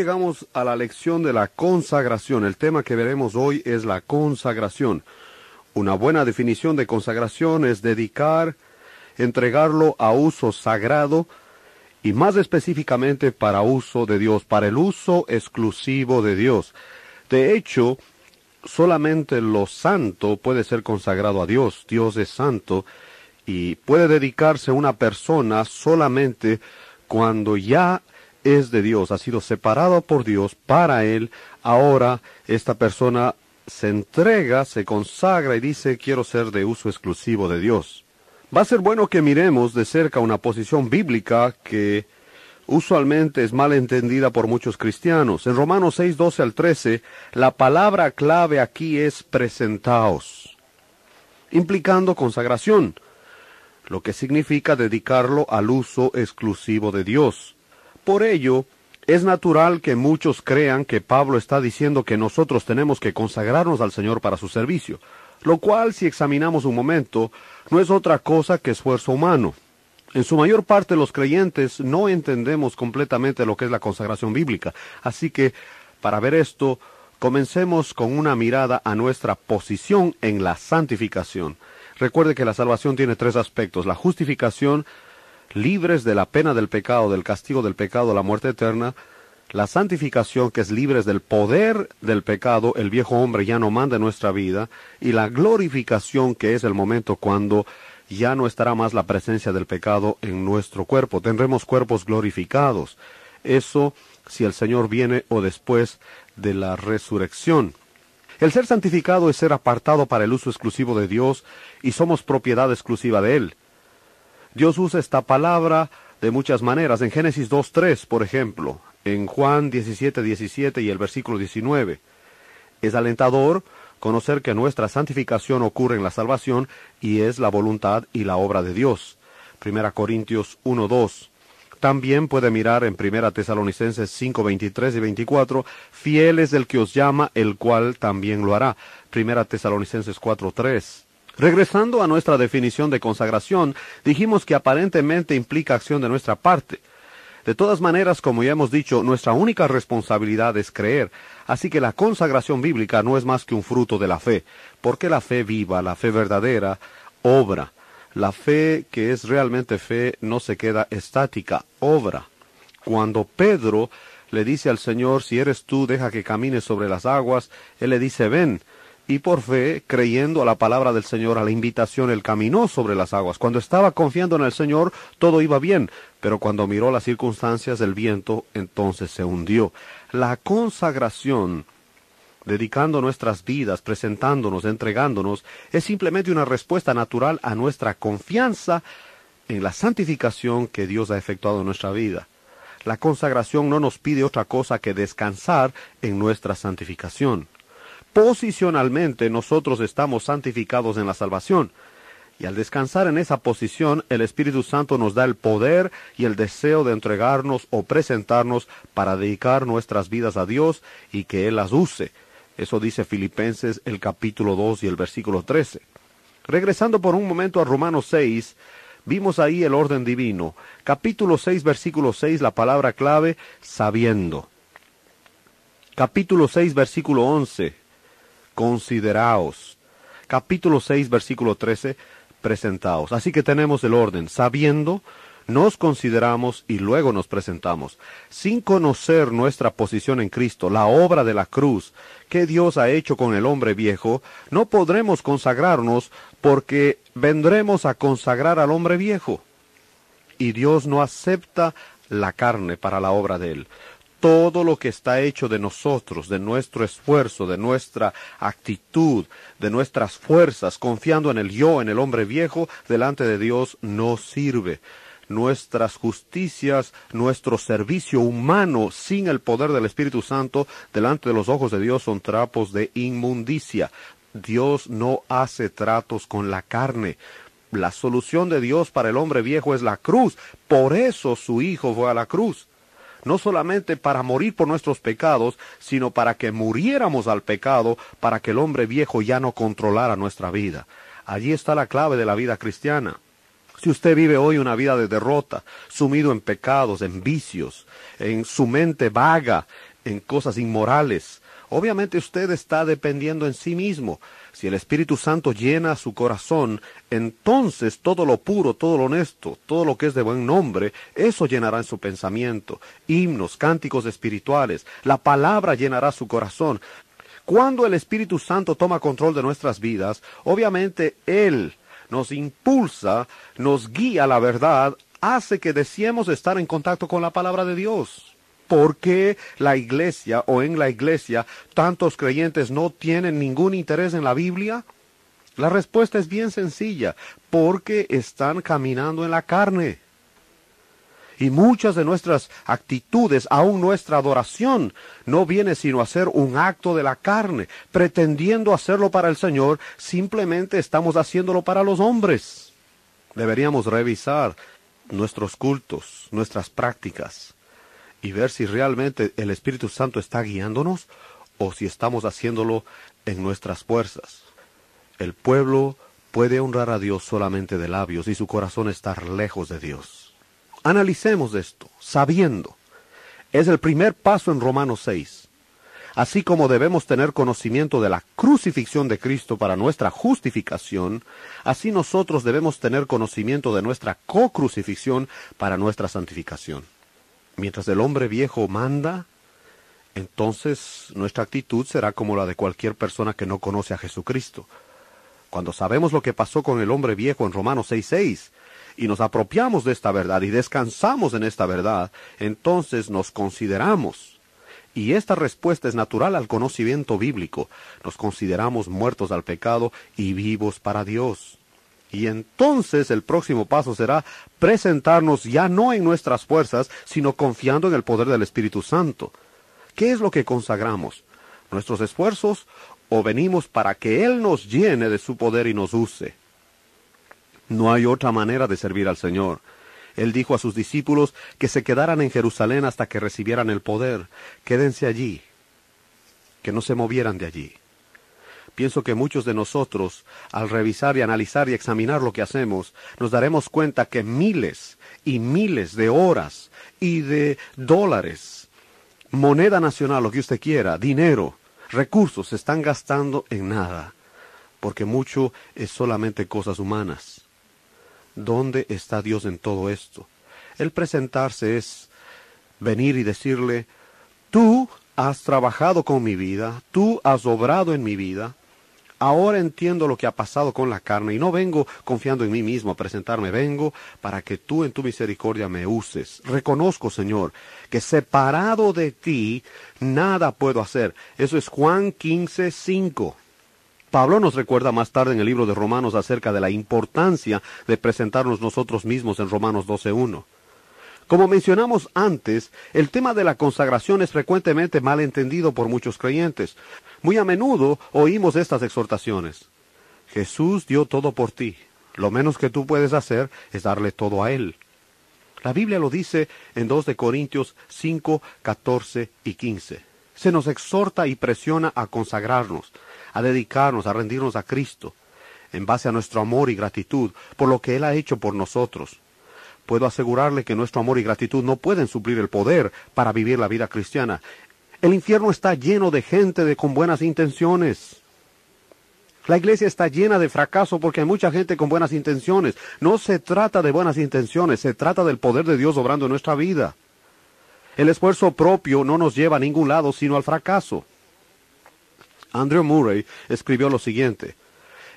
llegamos a la lección de la consagración. El tema que veremos hoy es la consagración. Una buena definición de consagración es dedicar, entregarlo a uso sagrado y más específicamente para uso de Dios, para el uso exclusivo de Dios. De hecho, solamente lo santo puede ser consagrado a Dios. Dios es santo y puede dedicarse una persona solamente cuando ya es de Dios, ha sido separado por Dios para Él. Ahora esta persona se entrega, se consagra y dice, quiero ser de uso exclusivo de Dios. Va a ser bueno que miremos de cerca una posición bíblica que usualmente es mal entendida por muchos cristianos. En Romanos 6, 12 al 13, la palabra clave aquí es presentaos, implicando consagración, lo que significa dedicarlo al uso exclusivo de Dios. Por ello, es natural que muchos crean que Pablo está diciendo que nosotros tenemos que consagrarnos al Señor para su servicio, lo cual, si examinamos un momento, no es otra cosa que esfuerzo humano. En su mayor parte los creyentes no entendemos completamente lo que es la consagración bíblica, así que, para ver esto, comencemos con una mirada a nuestra posición en la santificación. Recuerde que la salvación tiene tres aspectos: la justificación, libres de la pena del pecado, del castigo del pecado, la muerte eterna; la santificación, que es libres del poder del pecado, el viejo hombre ya no manda en nuestra vida; y la glorificación, que es el momento cuando ya no estará más la presencia del pecado en nuestro cuerpo. Tendremos cuerpos glorificados. Eso si el Señor viene o después de la resurrección. El ser santificado es ser apartado para el uso exclusivo de Dios y somos propiedad exclusiva de Él. Dios usa esta palabra de muchas maneras. En Génesis 2:3, por ejemplo, en Juan 17:17 y el versículo 19. Es alentador conocer que nuestra santificación ocurre en la salvación y es la voluntad y la obra de Dios. 1 Corintios 1:2. También puede mirar en 1 Tesalonicenses 5:23 y 24, fiel es el que os llama, el cual también lo hará. 1 Tesalonicenses 4:3. Regresando a nuestra definición de consagración, dijimos que aparentemente implica acción de nuestra parte. De todas maneras, como ya hemos dicho, nuestra única responsabilidad es creer. Así que la consagración bíblica no es más que un fruto de la fe, porque la fe viva, la fe verdadera, obra. La fe que es realmente fe no se queda estática, obra. Cuando Pedro le dice al Señor, si eres tú, deja que camine sobre las aguas, Él le dice, ven. Y por fe, creyendo a la palabra del Señor, a la invitación, Él caminó sobre las aguas. Cuando estaba confiando en el Señor, todo iba bien, pero cuando miró las circunstancias del viento, entonces se hundió. La consagración, dedicando nuestras vidas, presentándonos, entregándonos, es simplemente una respuesta natural a nuestra confianza en la santificación que Dios ha efectuado en nuestra vida. La consagración no nos pide otra cosa que descansar en nuestra santificación. Posicionalmente nosotros estamos santificados en la salvación, y al descansar en esa posición, el Espíritu Santo nos da el poder y el deseo de entregarnos o presentarnos para dedicar nuestras vidas a Dios y que Él las use. Eso dice Filipenses el capítulo 2 y el versículo 13. Regresando por un momento a Romanos 6, vimos ahí el orden divino. Capítulo 6, versículo 6, la palabra clave, sabiendo. Capítulo 6, versículo 11, consideraos. Capítulo 6, versículo 13, presentaos. Así que tenemos el orden, sabiendo, nos consideramos y luego nos presentamos. Sin conocer nuestra posición en Cristo, la obra de la cruz que Dios ha hecho con el hombre viejo, no podremos consagrarnos porque vendremos a consagrar al hombre viejo. Y Dios no acepta la carne para la obra de Él. Todo lo que está hecho de nosotros, de nuestro esfuerzo, de nuestra actitud, de nuestras fuerzas, confiando en el yo, en el hombre viejo, delante de Dios no sirve. Nuestras justicias, nuestro servicio humano sin el poder del Espíritu Santo delante de los ojos de Dios son trapos de inmundicia. Dios no hace tratos con la carne. La solución de Dios para el hombre viejo es la cruz. Por eso su Hijo fue a la cruz. No solamente para morir por nuestros pecados, sino para que muriéramos al pecado, para que el hombre viejo ya no controlara nuestra vida. Allí está la clave de la vida cristiana. Si usted vive hoy una vida de derrota, sumido en pecados, en vicios, en su mente vaga, en cosas inmorales. Obviamente usted está dependiendo en sí mismo. Si el Espíritu Santo llena su corazón, entonces todo lo puro, todo lo honesto, todo lo que es de buen nombre, eso llenará en su pensamiento. Himnos, cánticos espirituales, la palabra llenará su corazón. Cuando el Espíritu Santo toma control de nuestras vidas, obviamente Él nos impulsa, nos guía a la verdad, hace que deseemos estar en contacto con la palabra de Dios. ¿Por qué la iglesia o en la iglesia tantos creyentes no tienen ningún interés en la Biblia? La respuesta es bien sencilla, porque están caminando en la carne. Y muchas de nuestras actitudes, aun nuestra adoración, no viene sino a ser un acto de la carne. Pretendiendo hacerlo para el Señor, simplemente estamos haciéndolo para los hombres. Deberíamos revisar nuestros cultos, nuestras prácticas, y ver si realmente el Espíritu Santo está guiándonos o si estamos haciéndolo en nuestras fuerzas. El pueblo puede honrar a Dios solamente de labios y su corazón estar lejos de Dios. Analicemos esto, sabiendo. Es el primer paso en Romanos 6. Así como debemos tener conocimiento de la crucifixión de Cristo para nuestra justificación, así nosotros debemos tener conocimiento de nuestra co-crucifixión para nuestra santificación. Mientras el hombre viejo manda, entonces nuestra actitud será como la de cualquier persona que no conoce a Jesucristo. Cuando sabemos lo que pasó con el hombre viejo en Romanos 6:6, y nos apropiamos de esta verdad y descansamos en esta verdad, entonces nos consideramos, y esta respuesta es natural al conocimiento bíblico, nos consideramos muertos al pecado y vivos para Dios. Y entonces el próximo paso será presentarnos ya no en nuestras fuerzas, sino confiando en el poder del Espíritu Santo. ¿Qué es lo que consagramos? ¿Nuestros esfuerzos o venimos para que Él nos llene de su poder y nos use? No hay otra manera de servir al Señor. Él dijo a sus discípulos que se quedaran en Jerusalén hasta que recibieran el poder. Quédense allí, que no se movieran de allí. Pienso que muchos de nosotros, al revisar y analizar y examinar lo que hacemos, nos daremos cuenta que miles y miles de horas y de dólares, moneda nacional, lo que usted quiera, dinero, recursos, se están gastando en nada, porque mucho es solamente cosas humanas. ¿Dónde está Dios en todo esto? El presentarse es venir y decirle, tú has trabajado con mi vida, tú has obrado en mi vida, ahora entiendo lo que ha pasado con la carne y no vengo confiando en mí mismo a presentarme, vengo para que tú en tu misericordia me uses. Reconozco, Señor, que separado de ti nada puedo hacer. Eso es Juan 15:5. Pablo nos recuerda más tarde en el libro de Romanos acerca de la importancia de presentarnos nosotros mismos en Romanos 12:1. Como mencionamos antes, el tema de la consagración es frecuentemente mal entendido por muchos creyentes. Muy a menudo oímos estas exhortaciones. Jesús dio todo por ti. Lo menos que tú puedes hacer es darle todo a Él. La Biblia lo dice en 2 de Corintios 5, 14 y 15. Se nos exhorta y presiona a consagrarnos, a dedicarnos, a rendirnos a Cristo, en base a nuestro amor y gratitud por lo que Él ha hecho por nosotros. Puedo asegurarle que nuestro amor y gratitud no pueden suplir el poder para vivir la vida cristiana. El infierno está lleno de gente con buenas intenciones. La iglesia está llena de fracaso porque hay mucha gente con buenas intenciones. No se trata de buenas intenciones, se trata del poder de Dios obrando en nuestra vida. El esfuerzo propio no nos lleva a ningún lado sino al fracaso. Andrew Murray escribió lo siguiente: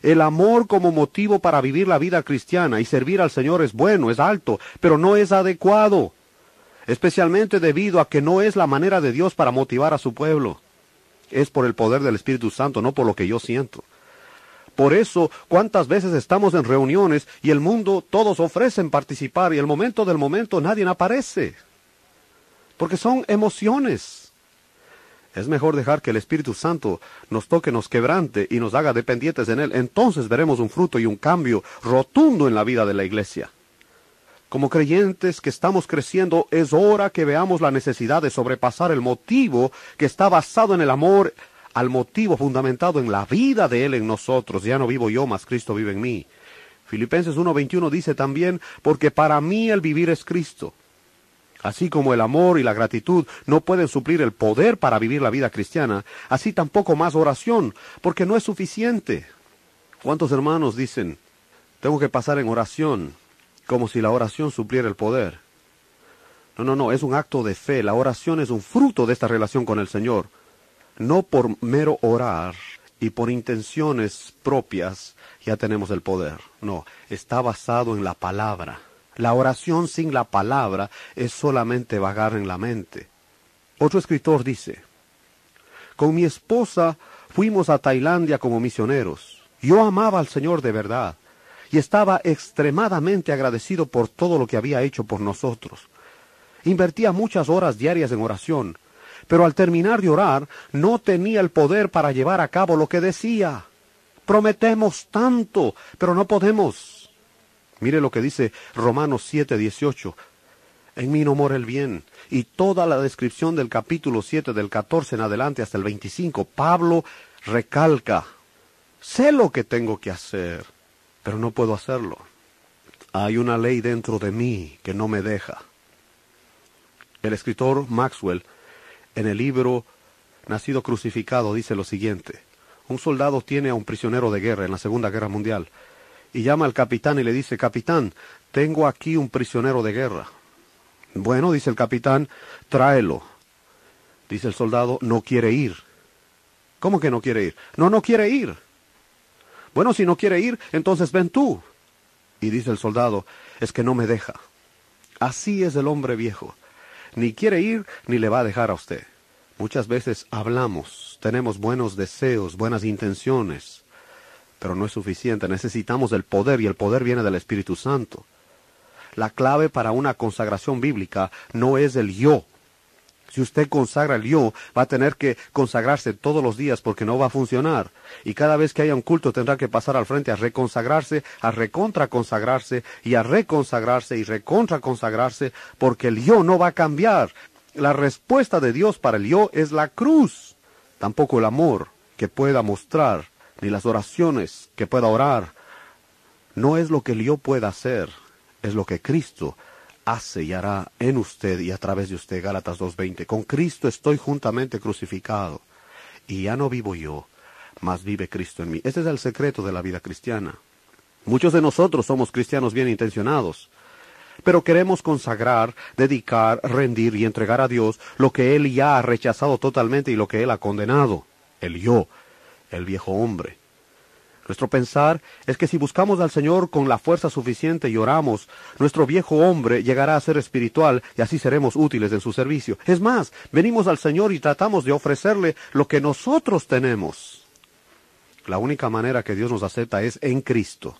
el amor como motivo para vivir la vida cristiana y servir al Señor es bueno, es alto, pero no es adecuado, especialmente debido a que no es la manera de Dios para motivar a su pueblo. Es por el poder del Espíritu Santo, no por lo que yo siento. Por eso, ¿cuántas veces estamos en reuniones y el mundo, todos ofrecen participar y el momento del momento nadie aparece? Porque son emociones. Es mejor dejar que el Espíritu Santo nos toque, nos quebrante y nos haga dependientes en Él. Entonces veremos un fruto y un cambio rotundo en la vida de la iglesia. Como creyentes que estamos creciendo, es hora que veamos la necesidad de sobrepasar el motivo que está basado en el amor al motivo fundamentado en la vida de Él en nosotros. Ya no vivo yo, mas Cristo vive en mí. Filipenses 1:21 dice también, porque para mí el vivir es Cristo. Así como el amor y la gratitud no pueden suplir el poder para vivir la vida cristiana, así tampoco más oración, porque no es suficiente. ¿Cuántos hermanos dicen, tengo que pasar en oración, como si la oración supliera el poder? No, es un acto de fe. La oración es un fruto de esta relación con el Señor. No por mero orar y por intenciones propias ya tenemos el poder. No, está basado en la palabra. La oración sin la palabra es solamente vagar en la mente. Otro escritor dice, con mi esposa fuimos a Tailandia como misioneros. Yo amaba al Señor de verdad y estaba extremadamente agradecido por todo lo que había hecho por nosotros. Invertía muchas horas diarias en oración, pero al terminar de orar no tenía el poder para llevar a cabo lo que decía. Prometemos tanto, pero no podemos. Mire lo que dice Romanos 7:18. En mí no mora el bien. Y toda la descripción del capítulo 7, del 14 en adelante hasta el 25, Pablo recalca, sé lo que tengo que hacer, pero no puedo hacerlo. Hay una ley dentro de mí que no me deja. El escritor Maxwell, en el libro Nacido crucificado, dice lo siguiente. Un soldado tiene a un prisionero de guerra en la Segunda Guerra Mundial, y llama al capitán y le dice, capitán, tengo aquí un prisionero de guerra. Bueno, dice el capitán, tráelo. Dice el soldado, no quiere ir. ¿Cómo que no quiere ir? No quiere ir. Bueno, si no quiere ir, entonces ven tú. Y dice el soldado, es que no me deja. Así es el hombre viejo. Ni quiere ir, ni le va a dejar a usted. Muchas veces hablamos, tenemos buenos deseos, buenas intenciones, pero no es suficiente. Necesitamos el poder, y el poder viene del Espíritu Santo. La clave para una consagración bíblica no es el yo. Si usted consagra el yo, va a tener que consagrarse todos los días porque no va a funcionar. Y cada vez que haya un culto tendrá que pasar al frente a reconsagrarse, a recontraconsagrarse, y a reconsagrarse y recontraconsagrarse, porque el yo no va a cambiar. La respuesta de Dios para el yo es la cruz. Tampoco el amor que pueda mostrar, ni las oraciones que pueda orar. No es lo que el yo pueda hacer, es lo que Cristo hace y hará en usted y a través de usted. Gálatas 2:20. Con Cristo estoy juntamente crucificado, y ya no vivo yo, mas vive Cristo en mí. Este es el secreto de la vida cristiana. Muchos de nosotros somos cristianos bien intencionados, pero queremos consagrar, dedicar, rendir y entregar a Dios lo que Él ya ha rechazado totalmente y lo que Él ha condenado, el yo, el viejo hombre. Nuestro pensar es que si buscamos al Señor con la fuerza suficiente y oramos, nuestro viejo hombre llegará a ser espiritual y así seremos útiles en su servicio. Es más, venimos al Señor y tratamos de ofrecerle lo que nosotros tenemos. La única manera que Dios nos acepta es en Cristo.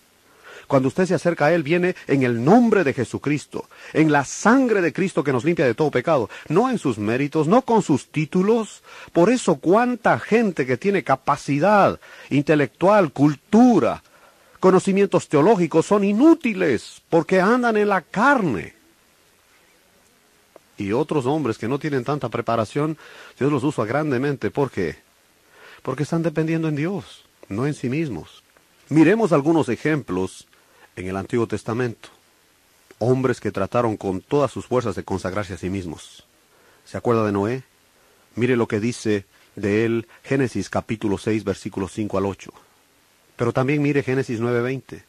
Cuando usted se acerca a Él, viene en el nombre de Jesucristo, en la sangre de Cristo que nos limpia de todo pecado, no en sus méritos, no con sus títulos. Por eso cuánta gente que tiene capacidad intelectual, cultura, conocimientos teológicos son inútiles, porque andan en la carne. Y otros hombres que no tienen tanta preparación, Dios los usa grandemente. ¿Por qué? Porque están dependiendo en Dios, no en sí mismos. Miremos algunos ejemplos en el Antiguo Testamento. Hombres que trataron con todas sus fuerzas de consagrarse a sí mismos. ¿Se acuerda de Noé? Mire lo que dice de él Génesis capítulo 6, versículos 5 al 8. Pero también mire Génesis 9:20.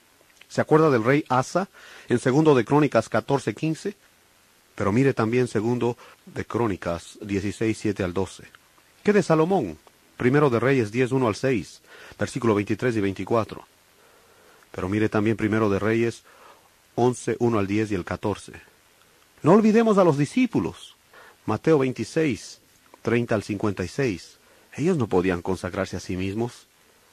¿Se acuerda del rey Asa en segundo de Crónicas 14:15? Pero mire también segundo de Crónicas 16, 7 al 12. ¿Qué de Salomón? Primero de Reyes 10, 1 al 6, versículo 23 y 24. Pero mire también Primero de Reyes 11, 1 al 10 y el 14. No olvidemos a los discípulos. Mateo 26, 30 al 56. Ellos no podían consagrarse a sí mismos,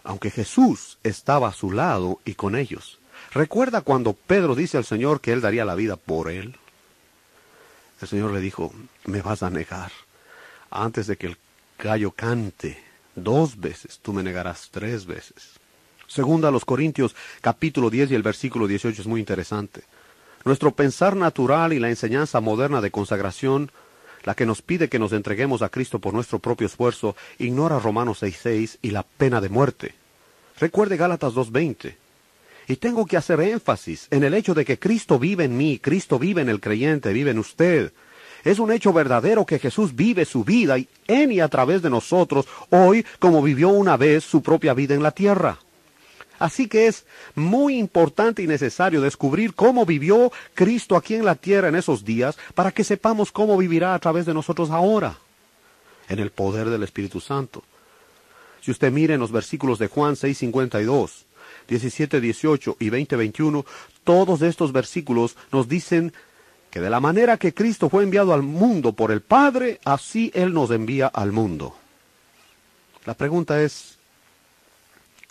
aunque Jesús estaba a su lado y con ellos. ¿Recuerda cuando Pedro dice al Señor que Él daría la vida por él? El Señor le dijo, me vas a negar. Antes de que el gallo cante 2 veces, tú me negarás 3 veces. Segunda a los Corintios, capítulo 10 y el versículo 18 es muy interesante. Nuestro pensar natural y la enseñanza moderna de consagración, la que nos pide que nos entreguemos a Cristo por nuestro propio esfuerzo, ignora Romanos 6:6 y la pena de muerte. Recuerde Gálatas 2:20. Y tengo que hacer énfasis en el hecho de que Cristo vive en mí, Cristo vive en el creyente, vive en usted. Es un hecho verdadero que Jesús vive su vida en y a través de nosotros hoy como vivió una vez su propia vida en la tierra. Así que es muy importante y necesario descubrir cómo vivió Cristo aquí en la tierra en esos días para que sepamos cómo vivirá a través de nosotros ahora, en el poder del Espíritu Santo. Si usted mira en los versículos de Juan 6:52, 17:18 y 20:21, todos estos versículos nos dicen que de la manera que Cristo fue enviado al mundo por el Padre, así Él nos envía al mundo. La pregunta es,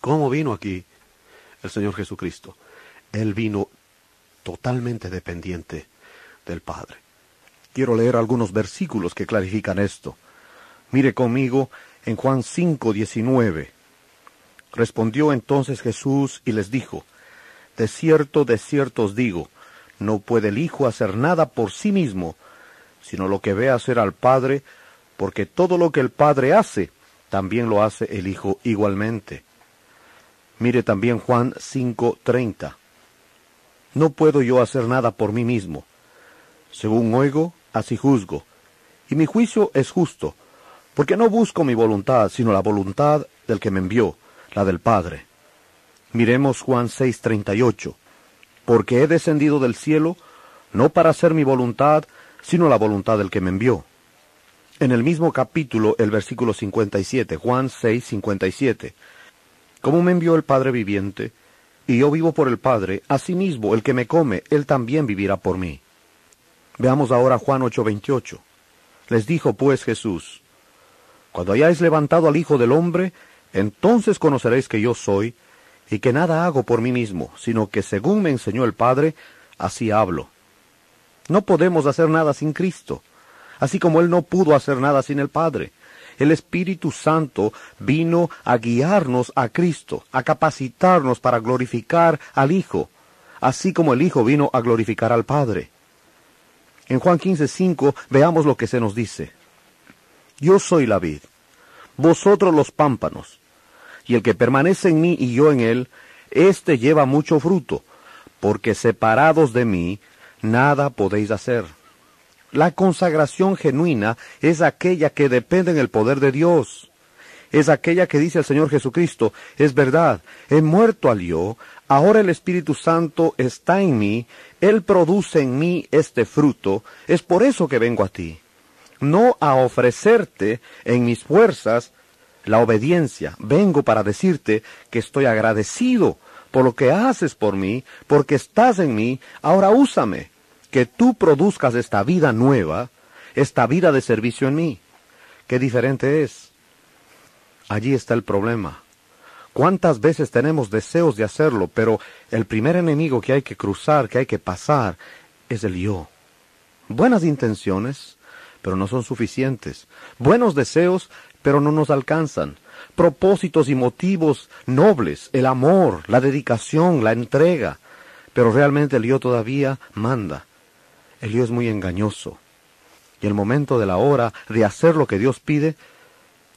¿cómo vino aquí el Señor Jesucristo? Él vino totalmente dependiente del Padre. Quiero leer algunos versículos que clarifican esto. Mire conmigo en Juan 5:19. Respondió entonces Jesús y les dijo, de cierto os digo, no puede el Hijo hacer nada por sí mismo, sino lo que ve hacer al Padre, porque todo lo que el Padre hace, también lo hace el Hijo igualmente. Mire también Juan 5:30. No puedo yo hacer nada por mí mismo. Según oigo, así juzgo. Y mi juicio es justo, porque no busco mi voluntad, sino la voluntad del que me envió, la del Padre. Miremos Juan 6:38. Porque he descendido del cielo, no para hacer mi voluntad, sino la voluntad del que me envió. En el mismo capítulo, el versículo 57, Juan 6:57. Como me envió el Padre viviente, y yo vivo por el Padre, asimismo el que me come, él también vivirá por mí. Veamos ahora Juan 8:28. Les dijo pues Jesús, cuando hayáis levantado al Hijo del Hombre, entonces conoceréis que yo soy, y que nada hago por mí mismo, sino que según me enseñó el Padre, así hablo. No podemos hacer nada sin Cristo, así como Él no pudo hacer nada sin el Padre. El Espíritu Santo vino a guiarnos a Cristo, a capacitarnos para glorificar al Hijo, así como el Hijo vino a glorificar al Padre. En Juan 15:5 veamos lo que se nos dice. Yo soy la vid, vosotros los pámpanos, y el que permanece en mí y yo en él, éste lleva mucho fruto, porque separados de mí, nada podéis hacer. La consagración genuina es aquella que depende del poder de Dios. Es aquella que dice el Señor Jesucristo, es verdad, he muerto al yo, ahora el Espíritu Santo está en mí, Él produce en mí este fruto, es por eso que vengo a ti. No a ofrecerte en mis fuerzas la obediencia, vengo para decirte que estoy agradecido por lo que haces por mí, porque estás en mí, ahora úsame, que tú produzcas esta vida nueva, esta vida de servicio en mí. Qué diferente es. Allí está el problema. ¿Cuántas veces tenemos deseos de hacerlo, pero el primer enemigo que hay que cruzar, que hay que pasar, es el yo? Buenas intenciones, pero no son suficientes. Buenos deseos, pero no nos alcanzan. Propósitos y motivos nobles, el amor, la dedicación, la entrega. Pero realmente el yo todavía manda. El yo es muy engañoso. Y el momento de la hora de hacer lo que Dios pide,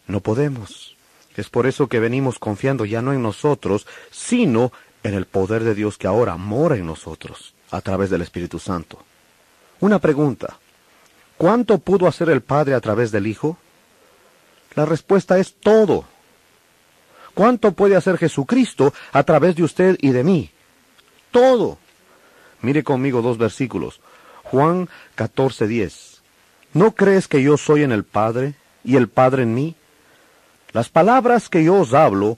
no podemos. Es por eso que venimos confiando ya no en nosotros, sino en el poder de Dios que ahora mora en nosotros, a través del Espíritu Santo. Una pregunta. ¿Cuánto pudo hacer el Padre a través del Hijo? La respuesta es todo. ¿Cuánto puede hacer Jesucristo a través de usted y de mí? Todo. Mire conmigo dos versículos. Juan 14:10. ¿No crees que yo soy en el Padre y el Padre en mí? Las palabras que yo os hablo,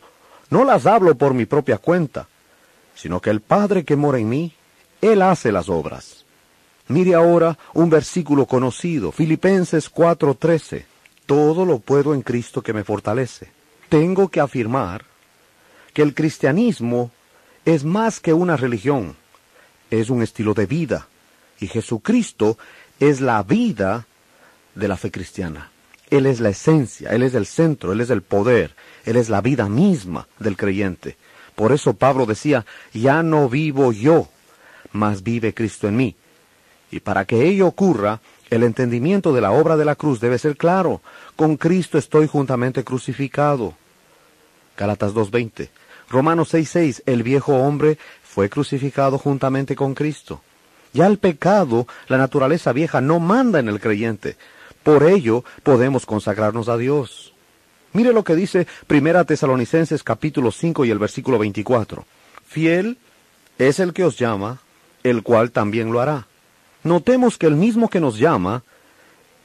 no las hablo por mi propia cuenta, sino que el Padre que mora en mí, Él hace las obras. Mire ahora un versículo conocido, Filipenses 4:13. Todo lo puedo en Cristo que me fortalece. Tengo que afirmar que el cristianismo es más que una religión, es un estilo de vida, y Jesucristo es la vida de la fe cristiana. Él es la esencia, Él es el centro, Él es el poder, Él es la vida misma del creyente. Por eso Pablo decía, ya no vivo yo, mas vive Cristo en mí. Y para que ello ocurra, el entendimiento de la obra de la cruz debe ser claro. Con Cristo estoy juntamente crucificado. Gálatas 2:20. Romanos 6:6. El viejo hombre fue crucificado juntamente con Cristo. Ya el pecado, la naturaleza vieja, no manda en el creyente. Por ello podemos consagrarnos a Dios. Mire lo que dice 1 Tesalonicenses capítulo 5 y el versículo 24. Fiel es el que os llama, el cual también lo hará. Notemos que el mismo que nos llama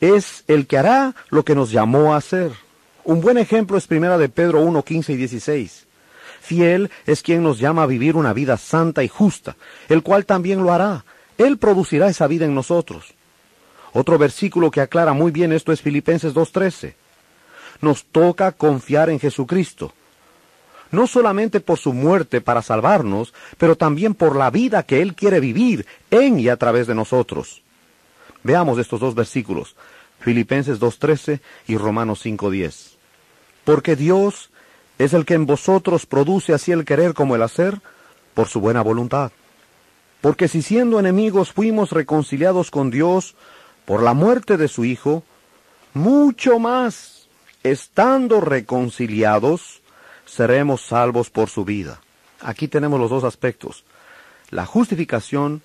es el que hará lo que nos llamó a hacer. Un buen ejemplo es 1 de Pedro 1, 15 y 16. Fiel es quien nos llama a vivir una vida santa y justa, el cual también lo hará. Él producirá esa vida en nosotros. Otro versículo que aclara muy bien esto es Filipenses 2:13. Nos toca confiar en Jesucristo, no solamente por su muerte para salvarnos, pero también por la vida que Él quiere vivir en y a través de nosotros. Veamos estos dos versículos, Filipenses 2:13 y Romanos 5:10. Porque Dios es el que en vosotros produce así el querer como el hacer, por su buena voluntad. Porque si siendo enemigos fuimos reconciliados con Dios por la muerte de su Hijo, mucho más, estando reconciliados, seremos salvos por su vida. Aquí tenemos los dos aspectos. La justificación,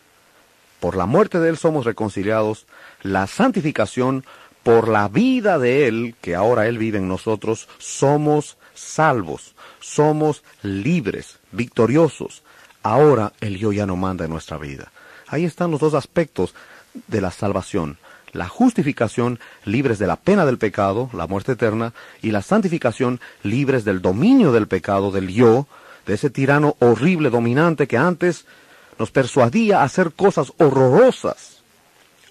por la muerte de Él somos reconciliados. La santificación, por la vida de Él, que ahora Él vive en nosotros, somos salvos, somos libres, victoriosos. Ahora el yo ya no manda en nuestra vida. Ahí están los dos aspectos de la salvación. La justificación, libres de la pena del pecado, la muerte eterna, y la santificación, libres del dominio del pecado, del yo, de ese tirano horrible, dominante que antes nos persuadía a hacer cosas horrorosas.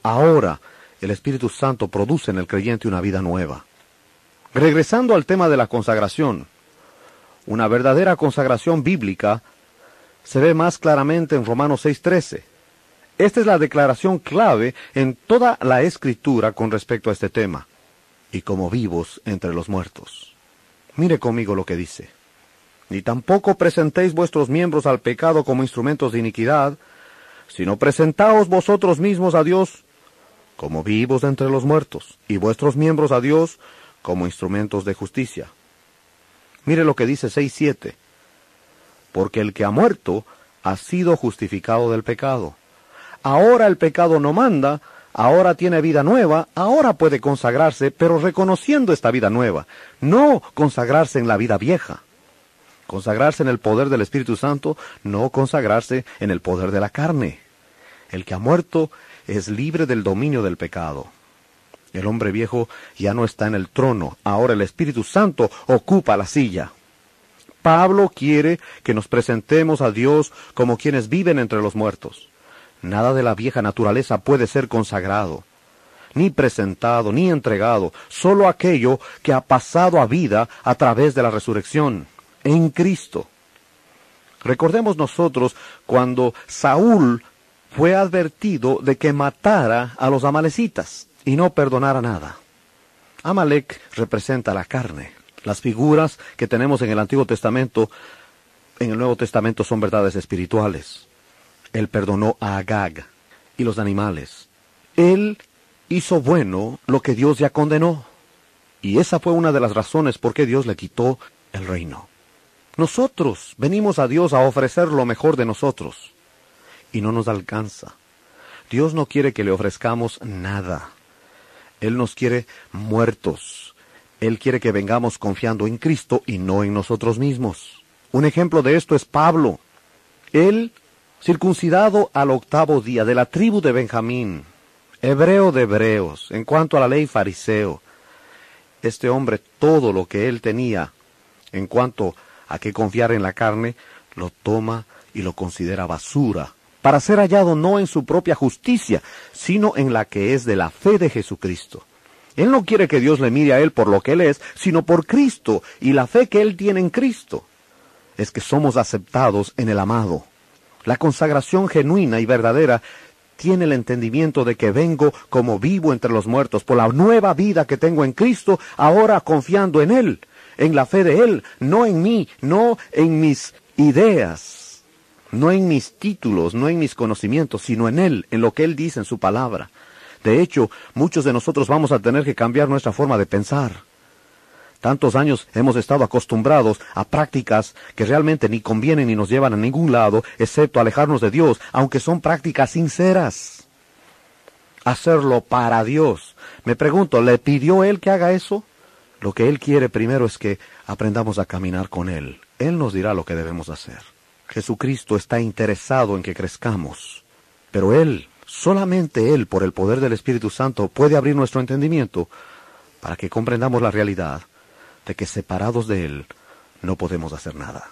Ahora el Espíritu Santo produce en el creyente una vida nueva. Regresando al tema de la consagración, una verdadera consagración bíblica se ve más claramente en Romanos 6:13. Esta es la declaración clave en toda la Escritura con respecto a este tema. Y como vivos entre los muertos. Mire conmigo lo que dice. Ni tampoco presentéis vuestros miembros al pecado como instrumentos de iniquidad, sino presentaos vosotros mismos a Dios como vivos entre los muertos, y vuestros miembros a Dios como instrumentos de justicia. Mire lo que dice 6:7. Porque el que ha muerto ha sido justificado del pecado. Ahora el pecado no manda, ahora tiene vida nueva, ahora puede consagrarse, pero reconociendo esta vida nueva, no consagrarse en la vida vieja. Consagrarse en el poder del Espíritu Santo, no consagrarse en el poder de la carne. El que ha muerto es libre del dominio del pecado. El hombre viejo ya no está en el trono, ahora el Espíritu Santo ocupa la silla. Pablo quiere que nos presentemos a Dios como quienes viven entre los muertos. Nada de la vieja naturaleza puede ser consagrado, ni presentado, ni entregado, solo aquello que ha pasado a vida a través de la resurrección, en Cristo. Recordemos nosotros cuando Saúl fue advertido de que matara a los amalecitas y no perdonara nada. Amalec representa la carne. Las figuras que tenemos en el Antiguo Testamento, en el Nuevo Testamento son verdades espirituales. Él perdonó a Agag y los animales. Él hizo bueno lo que Dios ya condenó. Y esa fue una de las razones por qué Dios le quitó el reino. Nosotros venimos a Dios a ofrecer lo mejor de nosotros. Y no nos alcanza. Dios no quiere que le ofrezcamos nada. Él nos quiere muertos. Él quiere que vengamos confiando en Cristo y no en nosotros mismos. Un ejemplo de esto es Pablo. Él, circuncidado al 8º día, de la tribu de Benjamín, hebreo de hebreos, en cuanto a la ley fariseo. Este hombre, todo lo que él tenía, en cuanto a que confiar en la carne, lo toma y lo considera basura, para ser hallado no en su propia justicia, sino en la que es de la fe de Jesucristo. Él no quiere que Dios le mire a él por lo que él es, sino por Cristo, y la fe que él tiene en Cristo es que somos aceptados en el amado. La consagración genuina y verdadera tiene el entendimiento de que vengo como vivo entre los muertos, por la nueva vida que tengo en Cristo, ahora confiando en Él, en la fe de Él, no en mí, no en mis ideas, no en mis títulos, no en mis conocimientos, sino en Él, en lo que Él dice en su palabra. De hecho, muchos de nosotros vamos a tener que cambiar nuestra forma de pensar. Tantos años hemos estado acostumbrados a prácticas que realmente ni convienen ni nos llevan a ningún lado, excepto alejarnos de Dios, aunque son prácticas sinceras. Hacerlo para Dios. Me pregunto, ¿le pidió Él que haga eso? Lo que Él quiere primero es que aprendamos a caminar con Él. Él nos dirá lo que debemos hacer. Jesucristo está interesado en que crezcamos, pero Él, solamente Él, por el poder del Espíritu Santo, puede abrir nuestro entendimiento para que comprendamos la realidad de que separados de Él no podemos hacer nada.